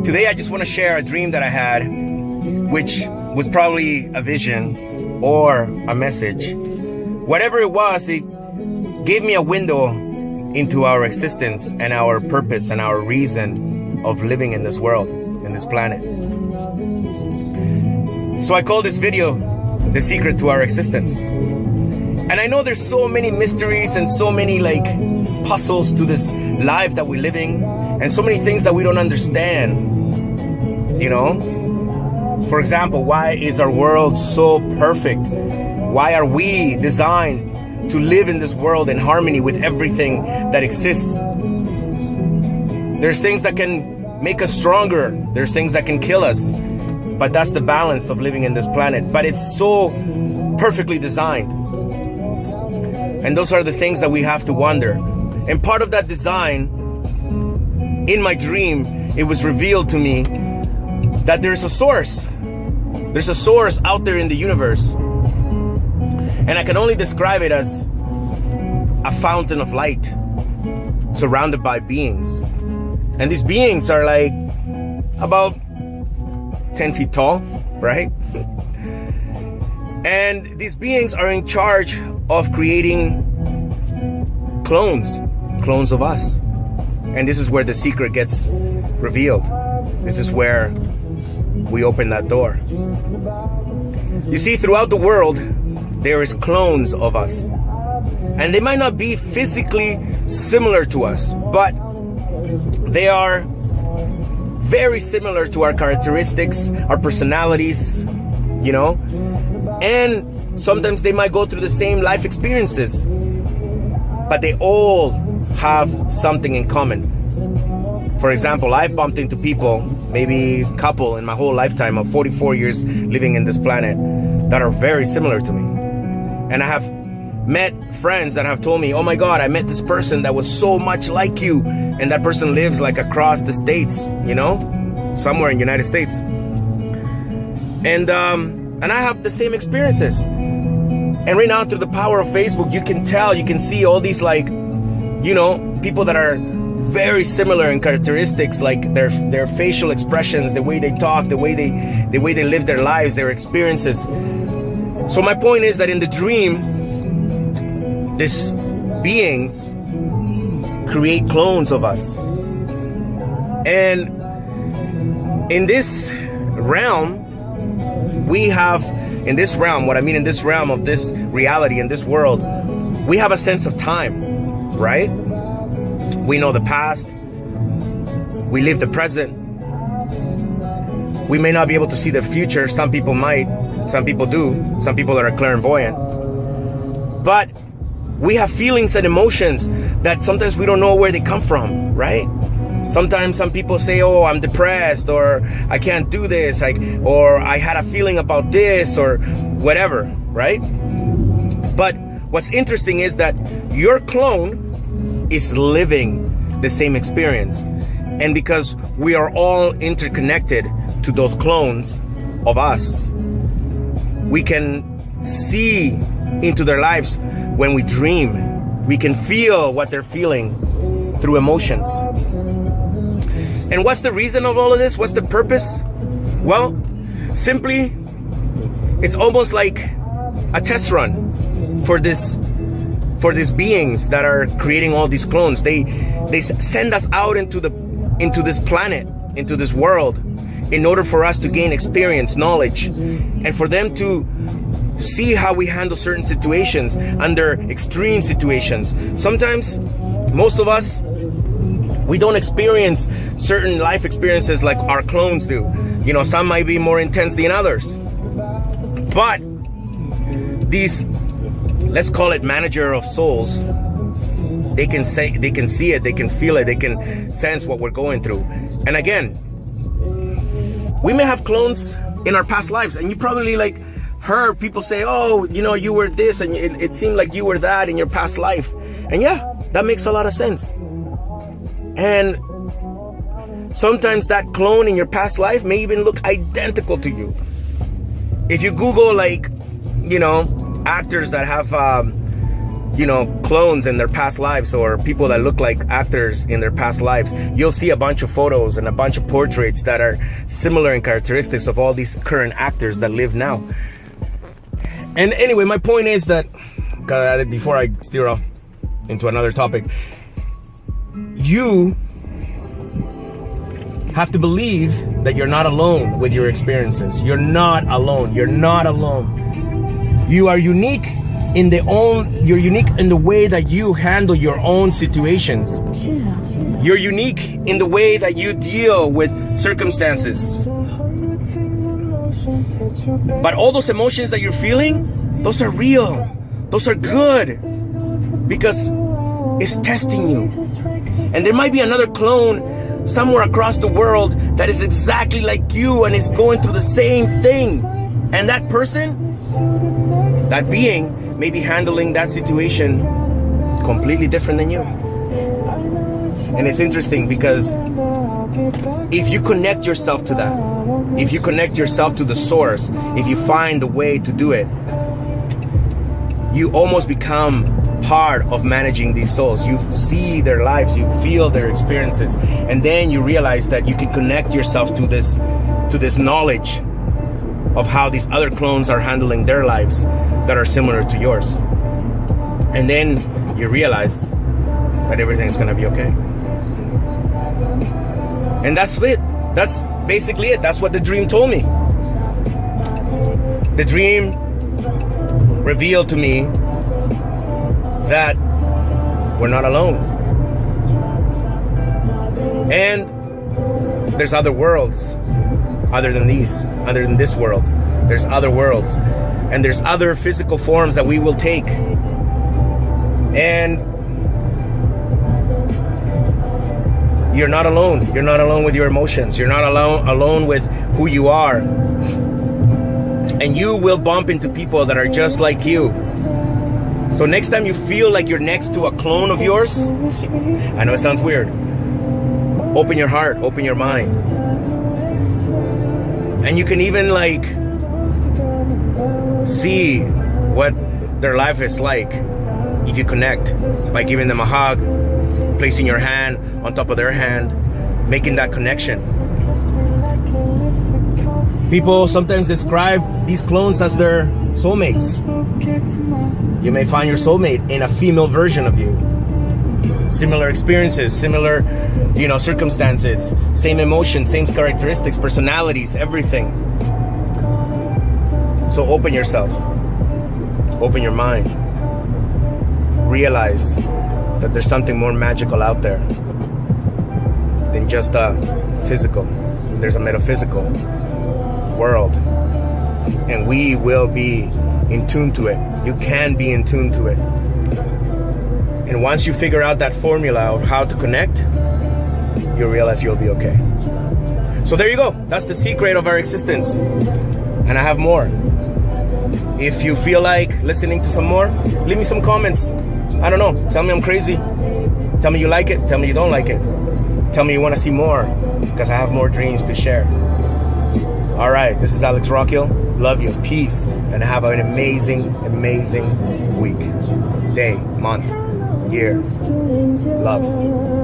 Today I just want to share a dream that I had, which was probably a vision or a message. Whatever it was, it gave me a window into our existence and our purpose and our reason of living in this world, in this planet. So I call this video The Secret to Our Existence. And I know there's so many mysteries and so many puzzles to this life that we're living, and so many things that we don't understand. For example, why is our world so perfect? Why are we designed to live in this world in harmony with everything that exists? There's things that can make us stronger. There's things that can kill us. But that's the balance of living in this planet. But it's so perfectly designed. And those are the things that we have to wonder. And part of that design, in my dream, it was revealed to me that there's a source. There's a source out there in the universe. And I can only describe it as a fountain of light surrounded by beings. And these beings are about 10 feet tall, right? And these beings are in charge of creating clones of us. And this is where the secret gets revealed. This is where we open that door. You see, throughout the world, there is clones of us. And they might not be physically similar to us, but they are very similar to our characteristics, our personalities, and sometimes they might go through the same life experiences, but they all have something in common. For example, I've bumped into people, maybe a couple in my whole lifetime of 44 years living in this planet, that are very similar to me. And I have met friends that have told me, oh my God, I met this person that was so much like you. And that person lives across the states, somewhere in the United States. And I have the same experiences. And right now, through the power of Facebook, you can see all these people that are very similar in characteristics, like their facial expressions, the way they talk, the way they live their lives, their experiences. So my point is that in the dream, these beings create clones of us. And in this realm, what I mean in this realm of this reality, in this world, we have a sense of time, right? We know the past. We live the present. We may not be able to see the future. Some people might. Some people do. Some people are clairvoyant. But we have feelings and emotions that sometimes we don't know where they come from, right? Sometimes some people say, oh, I'm depressed, or I can't do this, or I had a feeling about this, or whatever, right? But what's interesting is that your clone is living the same experience. And because we are all interconnected to those clones of us, we can see into their lives when we dream. We can feel what they're feeling through emotions. And what's the reason of all of this? What's the purpose? Well, simply, it's almost like a test run for these beings that are creating all these clones. They send us out into this planet, into this world, in order for us to gain experience, knowledge, and for them to see how we handle certain situations under extreme situations. Sometimes, most of us, we don't experience certain life experiences like our clones do. Some might be more intense than others. But these, let's call it manager of souls, they can see it, they can feel it, they can sense what we're going through. And again, we may have clones in our past lives, and you probably heard people say, oh, you were this, and it seemed like you were that in your past life. And yeah, that makes a lot of sense. And sometimes that clone in your past life may even look identical to you. If you Google actors that have clones in their past lives, or people that look like actors in their past lives, you'll see a bunch of photos and a bunch of portraits that are similar in characteristics of all these current actors that live now. And anyway, my point is that, before I steer off into another topic, you have to believe that you're not alone with your experiences. You're not alone. You're not alone. You are unique you're unique in the way that you handle your own situations. You're unique in the way that you deal with circumstances. But all those emotions that you're feeling, those are real. Those are good. Because it's testing you. And there might be another clone somewhere across the world that is exactly like you and is going through the same thing. And that person, that being, may be handling that situation completely different than you. And it's interesting because if you connect yourself to that, if you connect yourself to the source, if you find the way to do it, you almost become part of managing these souls. You see their lives, you feel their experiences, and then you realize that you can connect yourself to this knowledge of how these other clones are handling their lives that are similar to yours. And then you realize that everything's gonna be okay. And that's it. That's basically it. That's what the dream told me. The dream revealed to me that we're not alone. And there's other worlds other than this world. There's other worlds. And there's other physical forms that we will take. And you're not alone. You're not alone with your emotions. You're not alone with who you are. And you will bump into people that are just like you. So next time you feel like you're next to a clone of yours, I know it sounds weird, open your heart, open your mind. And you can even see what their life is like if you connect by giving them a hug, placing your hand on top of their hand, making that connection. People sometimes describe these clones as their soulmates. You may find your soulmate in a female version of you. Similar experiences, similar, circumstances, same emotions, same characteristics, personalities, everything. So open yourself, open your mind. Realize that there's something more magical out there than just a physical. There's a metaphysical world, and we will be in tune to it. You can be in tune to it. And once you figure out that formula of how to connect, you'll realize you'll be okay. So there you go. That's the secret of our existence. And I have more. If you feel like listening to some more, leave me some comments. I don't know. Tell me I'm crazy. Tell me you like it. Tell me you don't like it. Tell me you want to see more, because I have more dreams to share. All right. This is Alex Rockhill. Love you. Peace. And have an amazing, amazing week, day, month, year. Love.